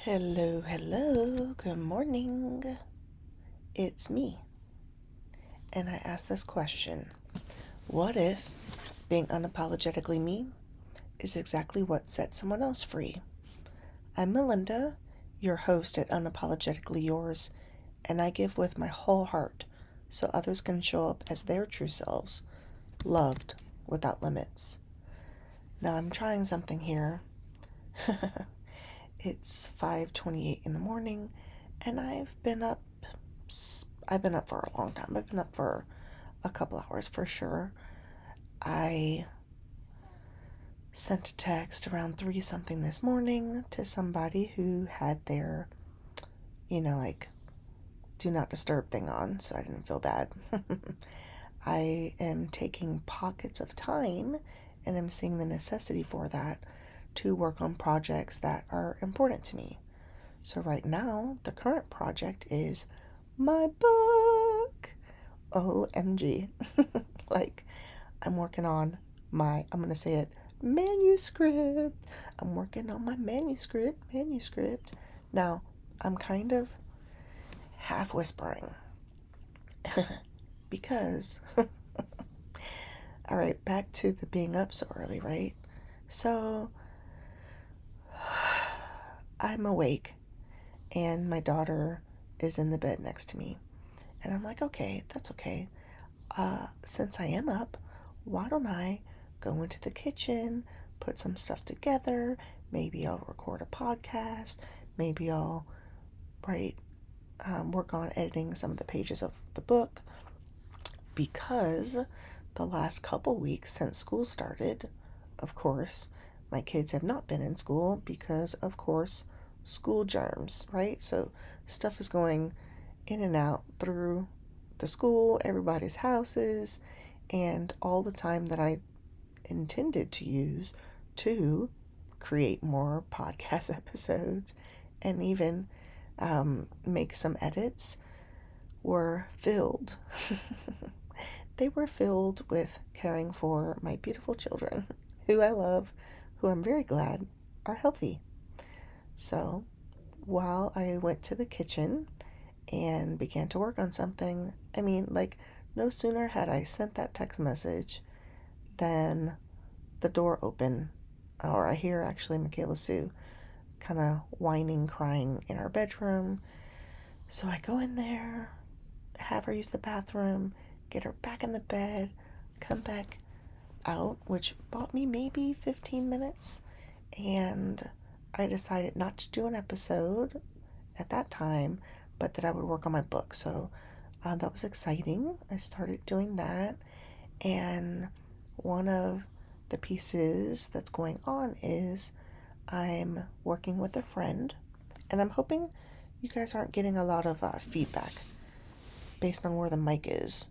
Hello, hello, good morning. It's me. And I asked this question: what if being unapologetically me is exactly what sets someone else free? I'm Melinda, your host at Unapologetically Yours, and I give with my whole heart so others can show up as their true selves, loved without limits. Now I'm trying something here. It's 5:28 in the morning, and I've been up for a long time. I've been up for a couple hours for sure. I sent a text around 3 something this morning to somebody who had their, like, do not disturb thing on, so I didn't feel bad. I am taking pockets of time, and I'm seeing the necessity for that to work on projects that are important to me. So right now, the current project is my book. OMG. Like, I'm working on I'm going to say it, manuscript. I'm working on my manuscript. Now, I'm kind of half whispering because, all right, back to the being up so early, right? So, I'm awake and my daughter is in the bed next to me. And I'm like, okay, that's okay. Since I am up, why don't I go into the kitchen, put some stuff together? Maybe I'll record a podcast. Maybe I'll write, work on editing some of the pages of the book. Because the last couple weeks since school started, of course, my kids have not been in school because, of course, school germs, right? So stuff is going in and out through the school, everybody's houses, and all the time that I intended to use to create more podcast episodes and even make some edits were filled. They were filled with caring for my beautiful children, who I love, who I'm very glad are healthy. So while I went to the kitchen and began to work on something, no sooner had I sent that text message than the door opened, or I hear actually Michaela Sue kind of whining, crying in our bedroom. So I go in there, have her use the bathroom, get her back in the bed, come back out, which bought me maybe 15 minutes. And I decided not to do an episode at that time, but that I would work on my book. So that was exciting. I started doing that. And one of the pieces that's going on is I'm working with a friend. And I'm hoping you guys aren't getting a lot of feedback based on where the mic is.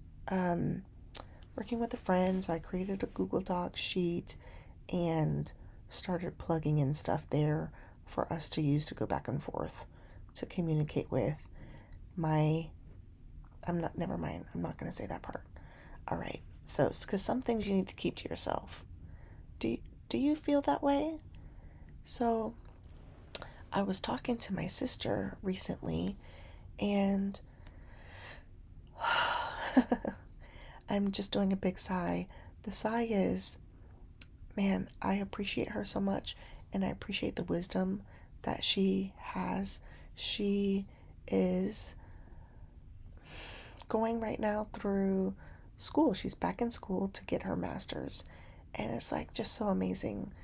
Working with a friend, so I created a Google Docs sheet and started plugging in stuff there for us to use to go back and forth to communicate with my. Never mind, I'm not going to say that part. All right, so, because some things you need to keep to yourself. Do, do you feel that way? So, I was talking to my sister recently, and I'm just doing a big sigh. The sigh is, man, I appreciate her so much, and I appreciate the wisdom that she has. She is going right now through school. She's back in school to get her master's. And it's like just so amazing.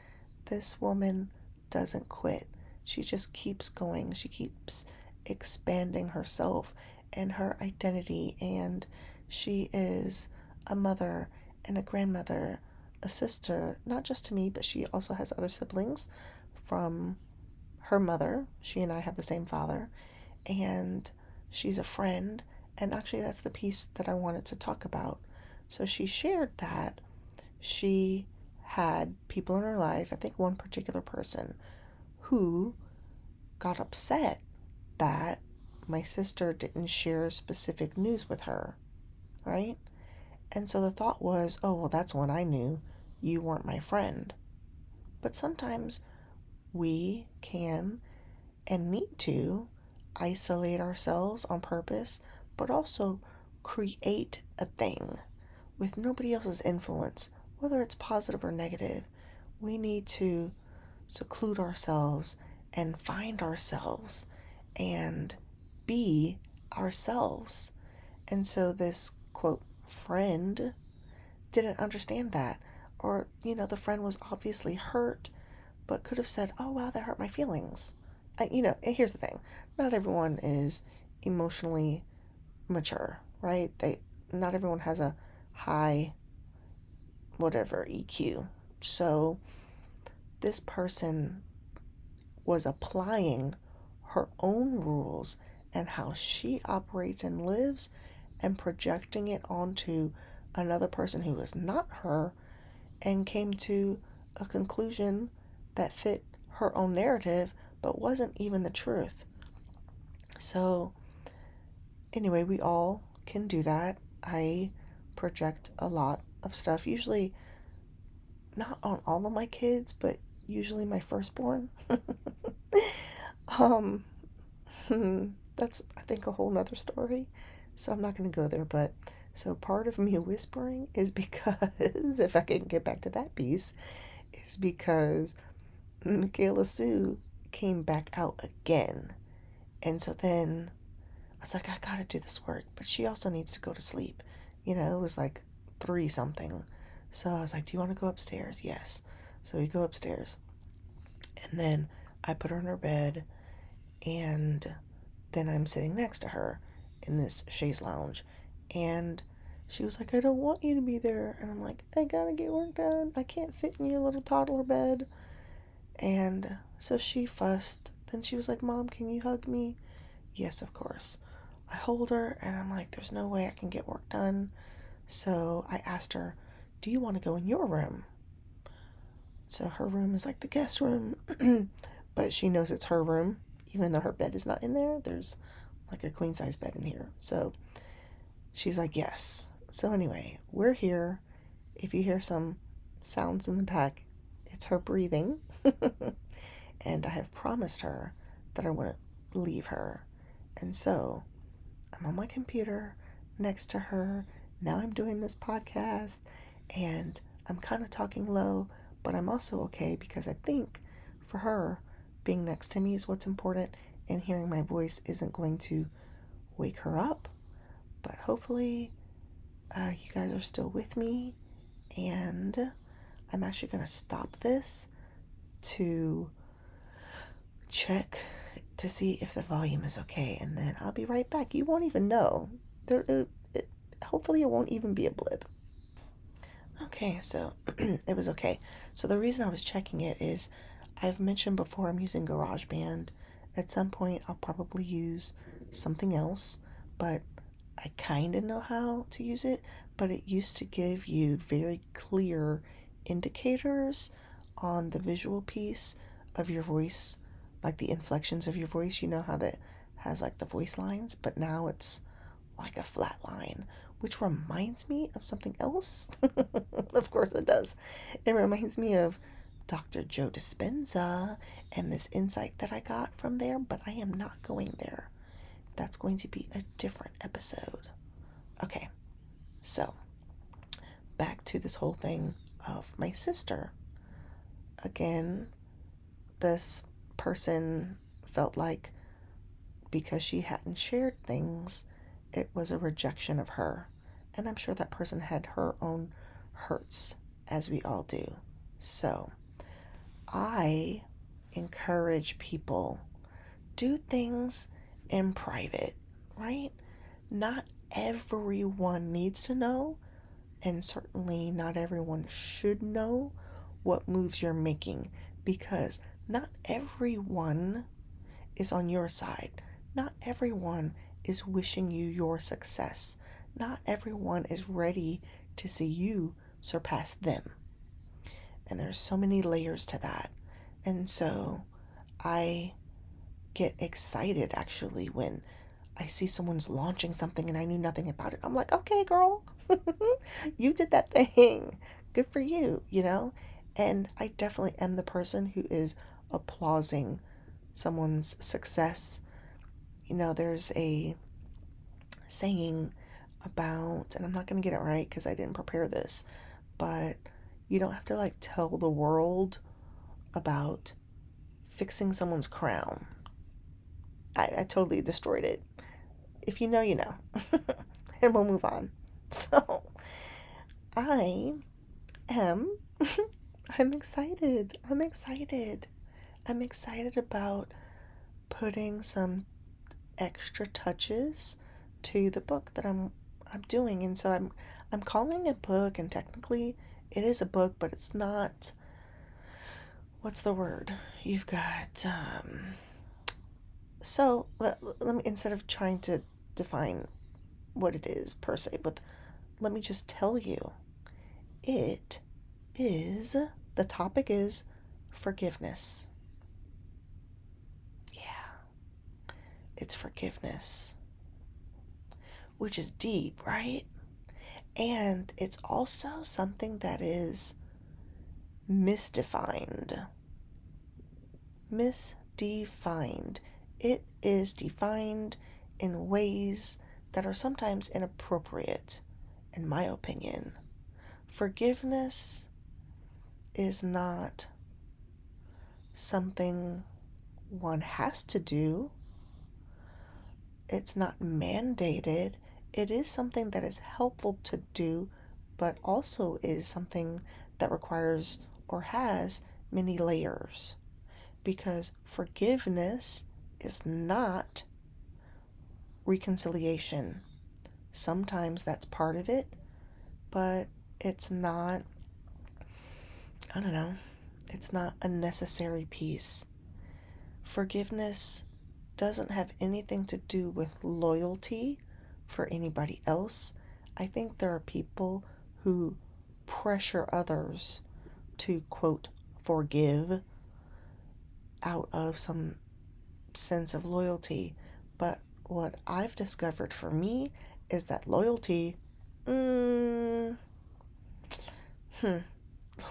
This woman doesn't quit. She just keeps going. She keeps expanding herself and her identity. And she is a mother and a grandmother, a sister, not just to me, but she also has other siblings from her mother. She and I have the same father. And she's a friend. And actually, that's the piece that I wanted to talk about. So she shared that she had people in her life, I think one particular person, who got upset that my sister didn't share specific news with her, right? And so the thought was, oh, well, that's when I knew you weren't my friend. But sometimes we can and need to isolate ourselves on purpose, but also create a thing with nobody else's influence, whether it's positive or negative. We need to seclude ourselves and find ourselves and be ourselves. And so this quote friend didn't understand that. Or, the friend was obviously hurt, but could have said, "Oh, wow, that hurt my feelings." And here's the thing, not everyone is emotionally mature, right? Not everyone has a high, whatever, EQ. So this person was applying her own rules and how she operates and lives and projecting it onto another person who is not her, and came to a conclusion that fit her own narrative but wasn't even the truth. So, anyway, we all can do that. I project a lot of stuff, usually not on all of my kids, but usually my firstborn. um, that's, I think, a whole nother story. So I'm not going to go there, but so part of me whispering is because, if I can get back to that piece, is because Michaela Sue came back out again. And so then I was like, I gotta do this work, but she also needs to go to sleep. It was like 3 something. So I was like, do you want to go upstairs? Yes. So we go upstairs. And then I put her in her bed, and then I'm sitting next to her in this chaise lounge. And she was like, I don't want you to be there. And I'm like, I gotta get work done. I can't fit in your little toddler bed. And so she fussed. Then she was like, Mom, can you hug me? Yes, of course. I hold her, and I'm like, there's no way I can get work done. So I asked her, do you want to go in your room? So her room is like the guest room, but she knows it's her room, even though her bed is not in there. There's like a queen size bed in here. So she's like, yes. So anyway, we're here. If you hear some sounds in the back, it's her breathing. And I have promised her that I wouldn't leave her. And so I'm on my computer next to her. Now I'm doing this podcast, and I'm kind of talking low, but I'm also okay because I think for her, being next to me is what's important, and hearing my voice isn't going to wake her up. But hopefully, you guys are still with me, and I'm actually going to stop this to check to see if the volume is okay, and then I'll be right back. You won't even know. Hopefully it won't even be a blip. Okay, so it was okay. So the reason I was checking it is I've mentioned before I'm using GarageBand. At some point I'll probably use something else, but I kind of know how to use it, but it used to give you very clear indicators on the visual piece of your voice, like the inflections of your voice. You know how that has like the voice lines, but now it's like a flat line, which reminds me of something else. Of course it does. It reminds me of Dr. Joe Dispenza and this insight that I got from there, but I am not going there. That's going to be a different episode. Okay, so back to this whole thing of my sister. Again, this person felt like because she hadn't shared things, it was a rejection of her. And I'm sure that person had her own hurts, as we all do. So I encourage people, do things in private, right? Not everyone needs to know, and certainly not everyone should know what moves you're making, because not everyone is on your side. Not everyone is wishing you your success. Not everyone is ready to see you surpass them. And there's so many layers to that. And so I get excited actually when I see someone's launching something and I knew nothing about it. I'm like, okay, girl, you did that thing. Good for you, you know? And I definitely am the person who is applauding someone's success. There's a saying about, and I'm not going to get it right because I didn't prepare this, but you don't have to like tell the world about fixing someone's crown. I totally destroyed it. If you know, you know. And we'll move on. So, I am, I'm excited. I'm excited. I'm excited about putting some extra touches to the book that I'm doing. And so I'm calling it a book, and technically it is a book, but it's not, what's the word? You've got so let me, instead of trying to define what it is per se, but let me just tell you, it is, the topic is forgiveness. Yeah, it's forgiveness, which is deep, right? And it's also something that is misdefined. Misdefined. It is defined in ways that are sometimes inappropriate, in my opinion. Forgiveness is not something one has to do, it's not mandated. It is something that is helpful to do, but also is something that requires or has many layers. Because forgiveness is not reconciliation. Sometimes that's part of it, but it's not, I don't know, it's not a necessary piece. Forgiveness doesn't have anything to do with loyalty for anybody else. I think there are people who pressure others to, quote, forgive out of some sense of loyalty. But what I've discovered for me is that loyalty, mm,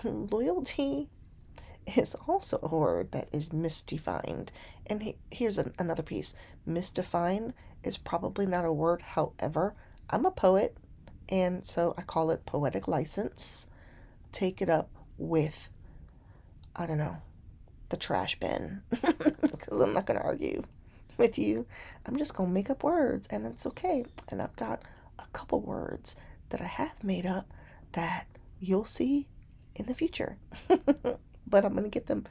loyalty is also a word that is misdefined. And here's another piece. Misdefine is probably not a word. However, I'm a poet, and so I call it poetic license. Take it up with, I don't know, the trash bin. Because I'm not going to argue with you. I'm just going to make up words, and it's okay. And I've got a couple words that I have made up that you'll see in the future. But I'm going to get them.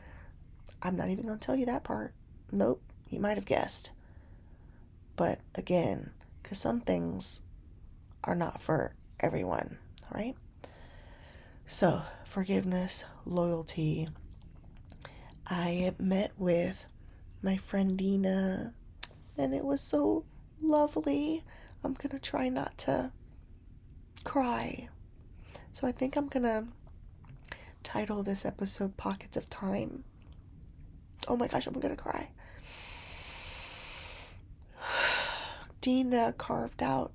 I'm not even going to tell you that part. Nope, you might have guessed. But again, because some things are not for everyone, right? So, forgiveness, loyalty. I met with my friend Dina, and it was so lovely. I'm going to try not to cry. So, I think I'm going to title this episode Pockets of Time. Oh my gosh, I'm going to cry. Dina carved out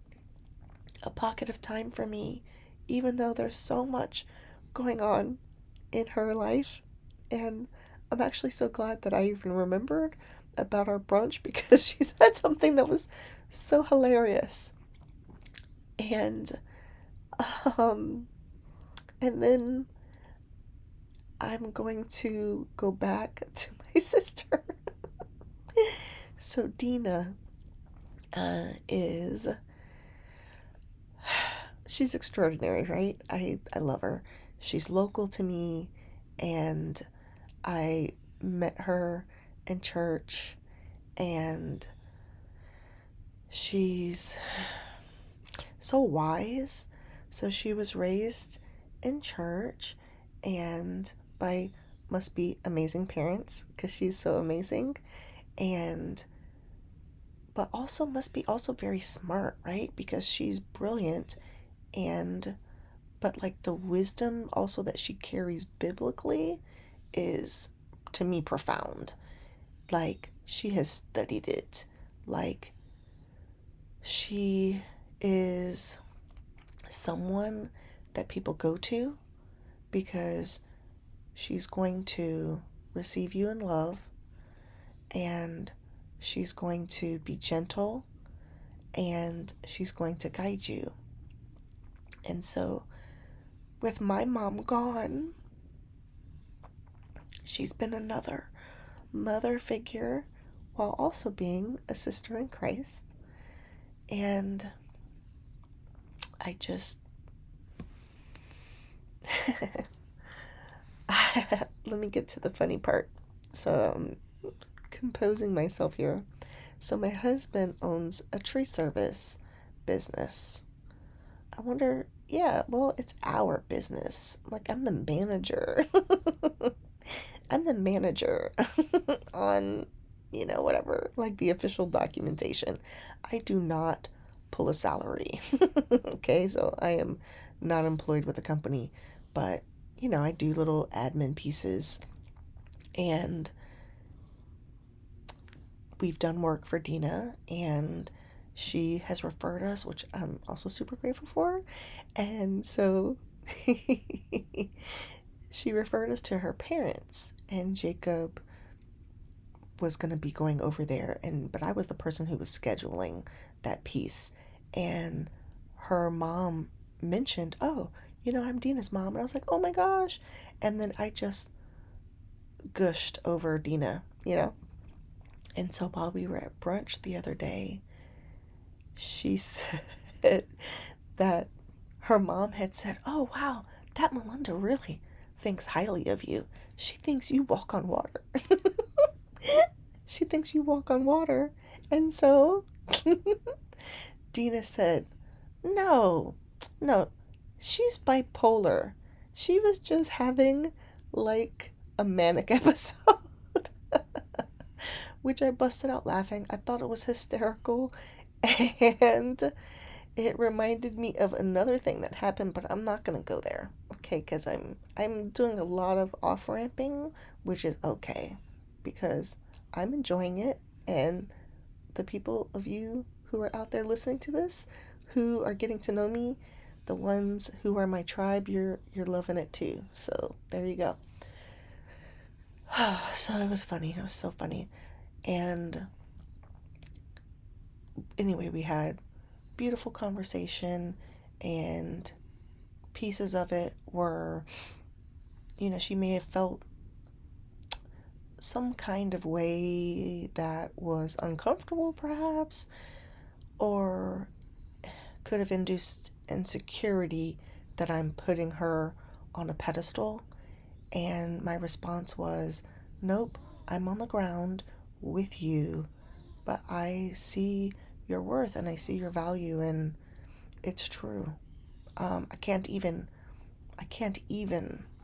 a pocket of time for me, even though there's so much going on in her life. And I'm actually so glad that I even remembered about our brunch because she said something that was so hilarious. And um and then I'm going to go back to my sister. So Dina is she's extraordinary, right? I love her. She's local to me, and I met her in church, and she's so wise. So she was raised in church and by must be amazing parents because she's so amazing, and but also must be also very smart, right? Because she's brilliant, and but like the wisdom also that she carries biblically is to me profound. Like she has studied it. Like she is someone that people go to because she's going to receive you in love, and she's going to be gentle, and she's going to guide you. And so, with my mom gone, she's been another mother figure while also being a sister in Christ. And I just, let me get to the funny part. So I'm composing myself here. So my husband owns a tree service business. I wonder, yeah, well, it's our business. Like, I'm the manager. I'm the manager on, whatever, like the official documentation. I do not pull a salary. Okay, so I am not employed with the company, but, I do little admin pieces, and we've done work for Dina, and she has referred us, which I'm also super grateful for. And so she referred us to her parents, and Jacob was going to be going over there, and but I was the person who was scheduling that piece. And her mom mentioned, "Oh, I'm Dina's mom." And I was like, "Oh my gosh." And then I just gushed over Dina. And so while we were at brunch the other day, she said that her mom had said, "Oh, wow, that Melinda really thinks highly of you. She thinks you walk on water." She thinks you walk on water. And so Dina said, "No, no, she's bipolar. She was just having like a manic episode." Which I busted out laughing. I thought it was hysterical. And it reminded me of another thing that happened, but I'm not gonna go there, okay? Because I'm doing a lot of off ramping, which is okay, because I'm enjoying it, and the people of you who are out there listening to this, who are getting to know me, the ones who are my tribe, you're loving it too. So there you go. So it was funny. It was so funny, and anyway, we had beautiful conversation, and pieces of it were, she may have felt some kind of way that was uncomfortable, perhaps, or could have induced insecurity that I'm putting her on a pedestal. And my response was, "Nope, I'm on the ground with you, but I see your worth and I see your value, and it's true. I can't even,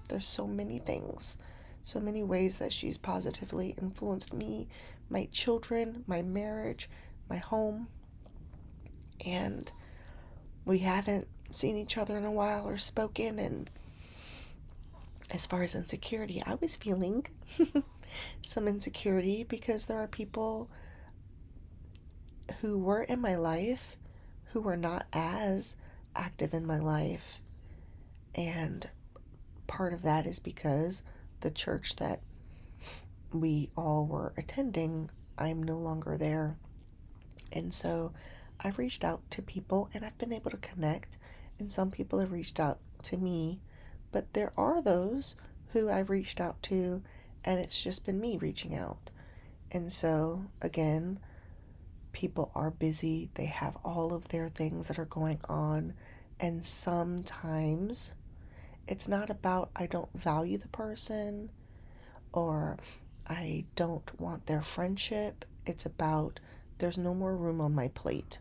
there's so many things, so many ways that she's positively influenced me, my children, my marriage, my home, and we haven't seen each other in a while or spoken. And as far as insecurity, I was feeling some insecurity because there are people who were in my life who were not as active in my life. And part of that is because the church that we all were attending, I'm no longer there. And so I've reached out to people and I've been able to connect, and some people have reached out to me, but there are those who I've reached out to and it's just been me reaching out. And so, again, people are busy, they have all of their things that are going on, and sometimes it's not about I don't value the person or I don't want their friendship. It's about there's no more room on my plate.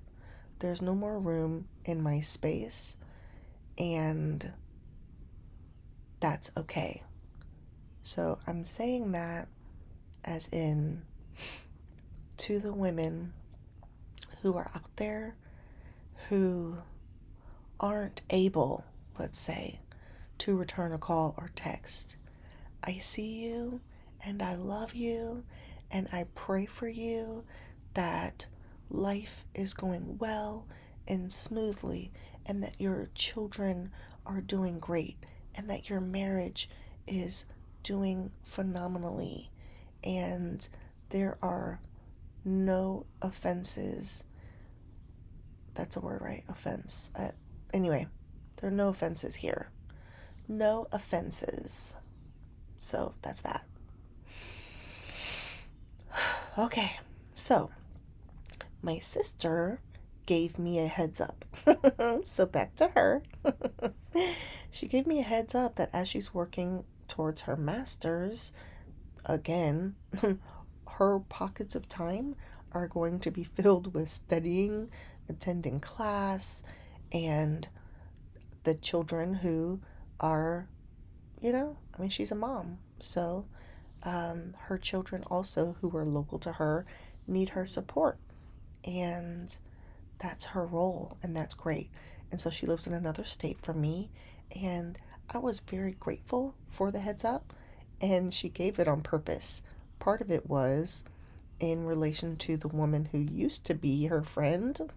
There's no more room in my space, and that's okay. So I'm saying that as in to the women who are out there who aren't able, let's say, to return a call or text. I see you and I love you and I pray for you that life is going well and smoothly, and that your children are doing great, and that your marriage is doing phenomenally, and there are no offenses. That's a word, right? Offense. Anyway, there are no offenses here. No offenses. So that's that. Okay, so my sister gave me a heads up. So back to her. She gave me a heads up that as she's working towards her master's, again, her pockets of time are going to be filled with studying, attending class, and the children who are, I mean, she's a mom. So her children also, who are local to her, need her support. And that's her role, and that's great. And so she lives in another state from me, and I was very grateful for the heads up, and she gave it on purpose. Part of it was in relation to the woman who used to be her friend.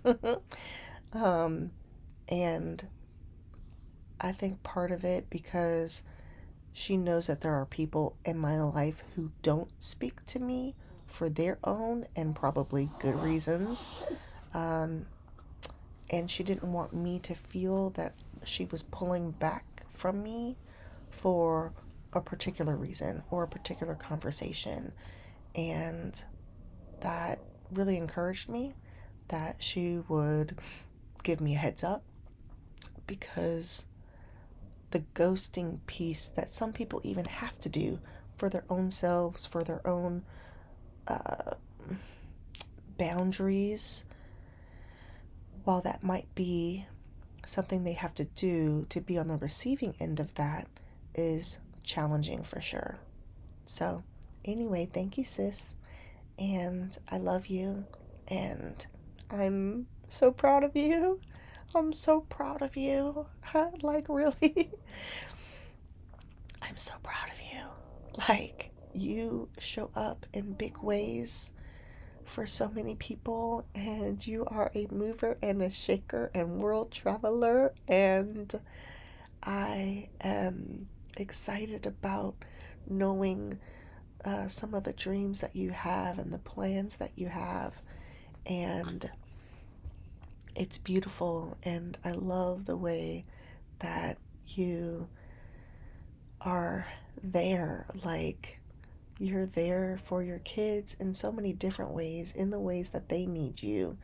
um, and I think part of it because she knows that there are people in my life who don't speak to me for their own and probably good reasons. Um, and she didn't want me to feel that she was pulling back from me for a particular reason or a particular conversation. And that really encouraged me that she would give me a heads up, because the ghosting piece that some people even have to do for their own selves, for their own uh, boundaries, while that might be something they have to do, to be on the receiving end of that is challenging for sure. So, anyway, thank you, sis. And I love you. And I'm so proud of you. I'm so proud of you. Like, really. I'm so proud of you. Like, you show up in big ways for so many people, and you are a mover and a shaker and world traveler. And I am excited about knowing some of the dreams that you have and the plans that you have. And it's beautiful. And I love the way that you are there. Like, you're there for your kids in so many different ways, in the ways that they need you.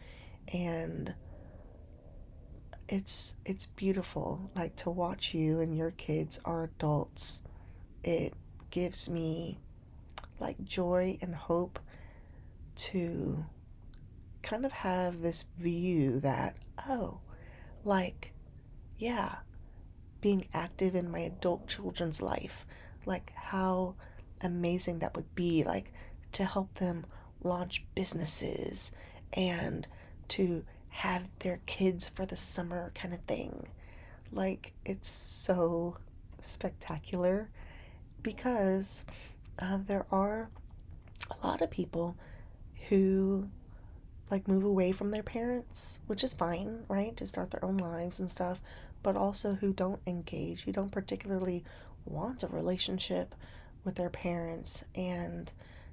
And it's beautiful, like, to watch you and your kids are adults. It gives me like joy and hope to kind of have this view that, oh, like, yeah, being active in my adult children's life, like how amazing that would be, like to help them launch businesses and to have their kids for the summer kind of thing. Like, it's so spectacular because there are a lot of people who like move away from their parents, which is fine, right? To start their own lives and stuff, but also who don't engage, who don't particularly want a relationship with their parents. And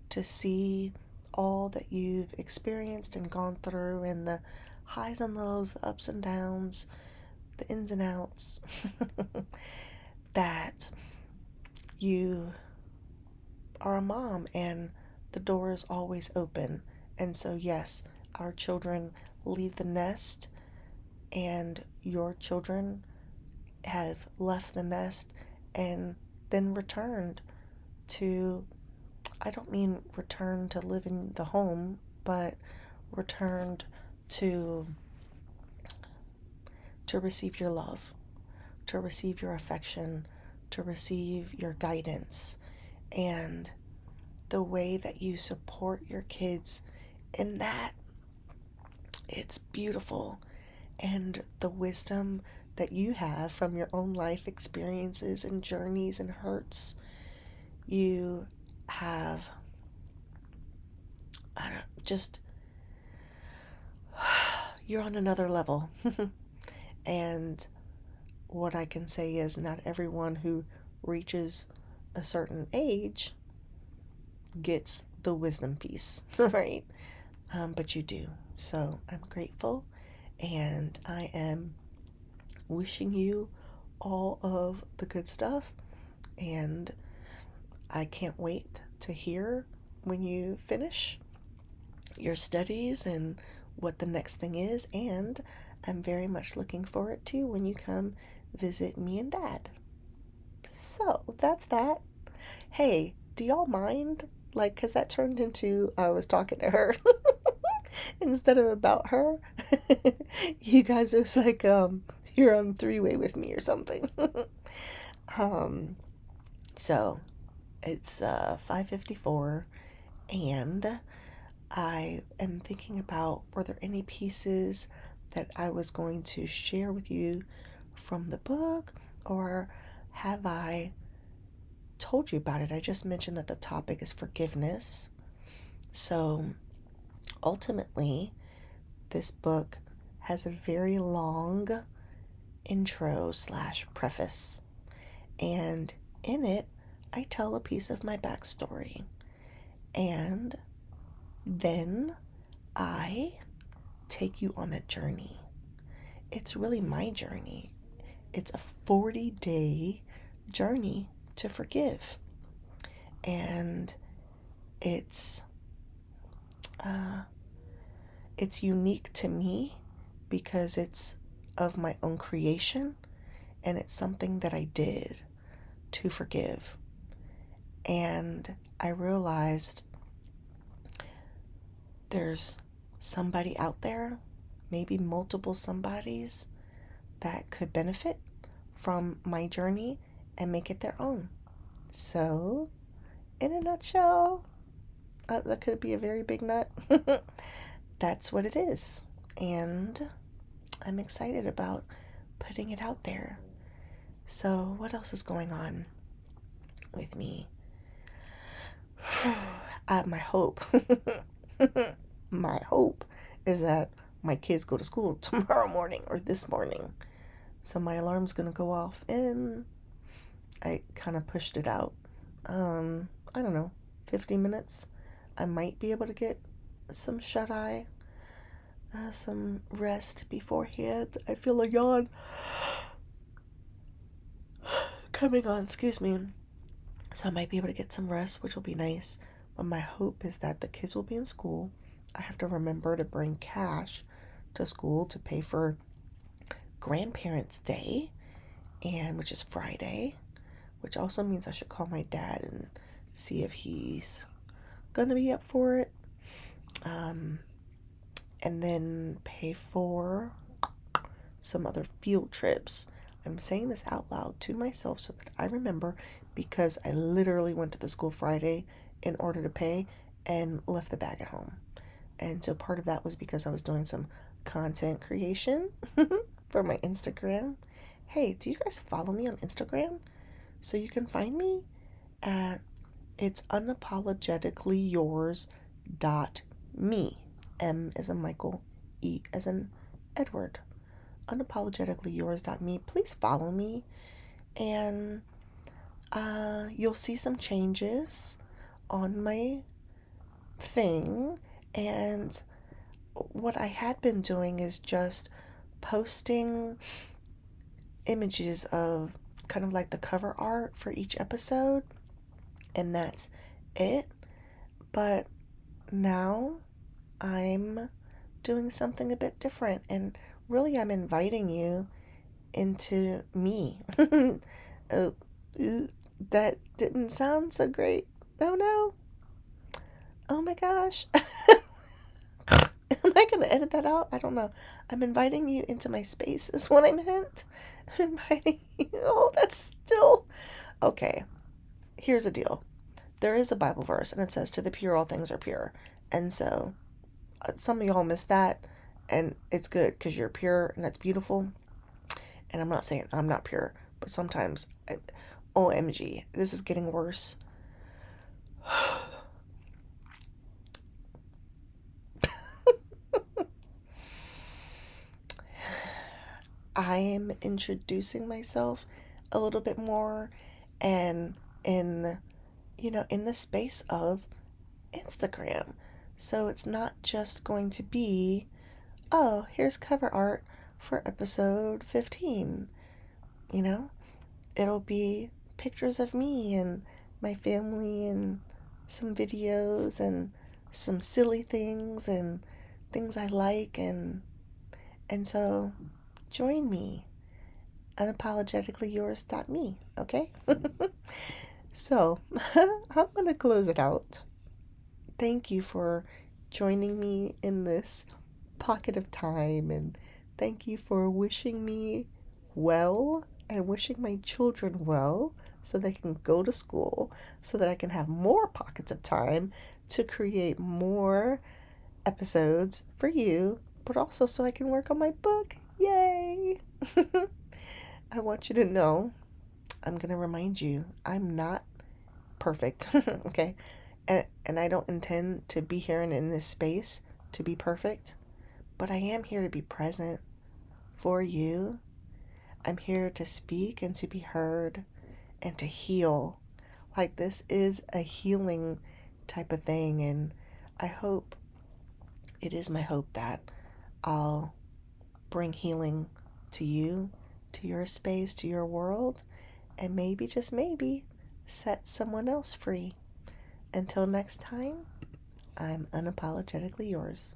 to see all that you've experienced and gone through, and the highs and lows, the ups and downs, the ins and outs, that you are a mom and the door is always open. And so, yes, our children leave the nest, and your children have left the nest and then returned to, I don't mean return to live in the home, but returned to receive your love, to receive your affection, to receive your guidance. And the way that you support your kids in that, it's beautiful. And the wisdom that you have from your own life experiences and journeys and hurts, you have, I don't, just, you're on another level. And what I can say is, not everyone who reaches a certain age gets the wisdom piece, right? But you do. So I'm grateful, and I am wishing you all of the good stuff, and I can't wait to hear when you finish your studies and what the next thing is, and I'm very much looking forward to when you come visit me and Dad. So that's that. Hey, do y'all mind? Like, because that turned into I was talking to her instead of about her. You guys, it was like, you're on three-way with me or something. um, so it's 5:54, and I am thinking about were there any pieces that I was going to share with you from the book, or have I told you about it? I just mentioned that the topic is forgiveness. So ultimately, this book has a very long intro slash preface, and in it, I tell a piece of my backstory, and then I take you on a journey. It's really my journey. It's a 40-day journey to forgive. And it's uh, it's unique to me because it's of my own creation, and it's something that I did to forgive. And I realized there's somebody out there, maybe multiple somebodies, that could benefit from my journey and make it their own. So, in a nutshell, that could be a very big nut. That's what it is. And I'm excited about putting it out there. So, what else is going on with me? My hope, my hope is that my kids go to school tomorrow morning or this morning. So my alarm's gonna go off, and I kind of pushed it out. I don't know, 50 minutes. I might be able to get some shut eye, some rest beforehand. I feel a yawn coming on, excuse me. So I might be able to get some rest, which will be nice. But my hope is that the kids will be in school. I have to remember to bring cash to school to pay for Grandparents' Day, and which is Friday, which also means I should call my dad and see if he's gonna be up for it. And then pay for some other field trips. I'm saying this out loud to myself so that I remember, because I literally went to the school Friday in order to pay and left the bag at home. And so part of that was because I was doing some content creation for my Instagram. Hey, do you guys follow me on Instagram? So you can find me at it's unapologetically yours .me. M as in Michael, E as in Edward. Unapologetically yours .me. Please follow me, and you'll see some changes on my thing. And what I had been doing is just posting images of kind of like the cover art for each episode, and that's it. But now I'm doing something a bit different, and really I'm inviting you into me. Oh, that didn't sound so great. Oh no. Oh my gosh. Am I going to edit that out? I don't know. I'm inviting you into my space, is what I meant. I'm inviting you. Oh, that's still. Okay. Here's the deal. There is a Bible verse, and it says, "To the pure, all things are pure." And so, some of y'all missed that, and it's good because you're pure, and that's beautiful. And I'm not saying I'm not pure, but sometimes, OMG, this is getting worse. I am introducing myself a little bit more, and in the space of Instagram. So it's not just going to be, oh, here's cover art for episode 15. You know, it'll be pictures of me and my family and some videos and some silly things and things I like, and so join me. Unapologetically yours.me, okay? So, I'm going to close it out. Thank you for joining me in this pocket of time, and thank you for wishing me well and wishing my children well so they can go to school, so that I can have more pockets of time to create more episodes for you, but also so I can work on my book. Yay! I want you to know, I'm going to remind you, I'm not perfect, okay? And I don't intend to be here and in this space to be perfect, but I am here to be present for you. I'm here to speak and to be heard and to heal. Like, this is a healing type of thing, and I hope, it is my hope that I'll bring healing to you, to your space, to your world, and maybe, just maybe, set someone else free. Until next time, I'm unapologetically yours.